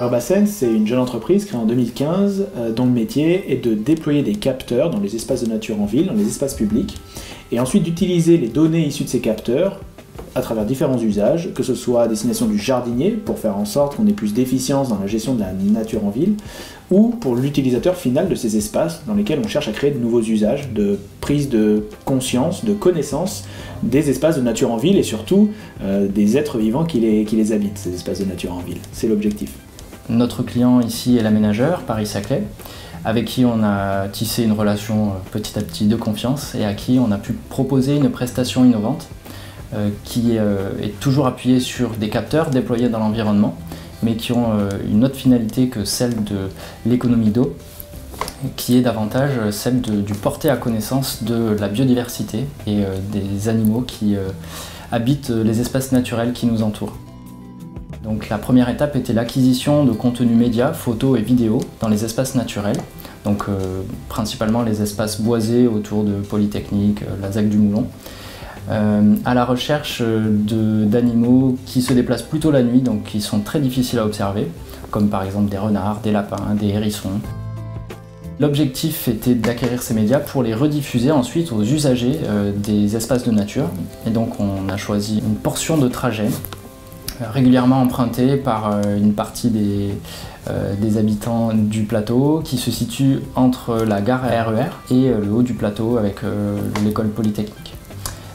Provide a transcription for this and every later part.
Urbasen, c'est une jeune entreprise créée en 2015 dont le métier est de déployer des capteurs dans les espaces de nature en ville, dans les espaces publics, et ensuite d'utiliser les données issues de ces capteurs à travers différents usages, que ce soit à destination du jardinier, pour faire en sorte qu'on ait plus d'efficience dans la gestion de la nature en ville, ou pour l'utilisateur final de ces espaces dans lesquels on cherche à créer de nouveaux usages, de prise de conscience, de connaissance des espaces de nature en ville et surtout des êtres vivants qui les habitent, ces espaces de nature en ville. C'est l'objectif. Notre client ici est l'aménageur Paris-Saclay, avec qui on a tissé une relation petit à petit de confiance et à qui on a pu proposer une prestation innovante qui est toujours appuyée sur des capteurs déployés dans l'environnement, mais qui ont une autre finalité que celle de l'économie d'eau, qui est davantage celle du porter à connaissance de la biodiversité et des animaux qui habitent les espaces naturels qui nous entourent. Donc la première étape était l'acquisition de contenus médias, photos et vidéos dans les espaces naturels, donc principalement les espaces boisés autour de Polytechnique, la ZAC du Moulon, à la recherche d'animaux qui se déplacent plutôt la nuit, donc qui sont très difficiles à observer, comme par exemple des renards, des lapins, des hérissons. L'objectif était d'acquérir ces médias pour les rediffuser ensuite aux usagers des espaces de nature. Et donc on a choisi une portion de trajet régulièrement empruntée par une partie des habitants du plateau qui se situe entre la gare RER et le haut du plateau avec l'école Polytechnique.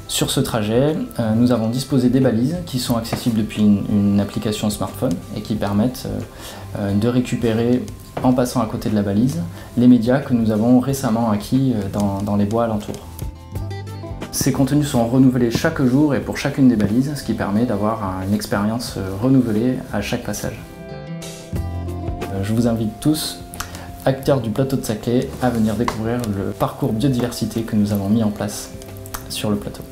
Sur ce trajet, nous avons disposé des balises qui sont accessibles depuis une application smartphone et qui permettent de récupérer, en passant à côté de la balise, les médias que nous avons récemment acquis dans les bois alentours. Ces contenus sont renouvelés chaque jour et pour chacune des balises, ce qui permet d'avoir une expérience renouvelée à chaque passage. Je vous invite tous, acteurs du plateau de Saclay, à venir découvrir le parcours biodiversité que nous avons mis en place sur le plateau.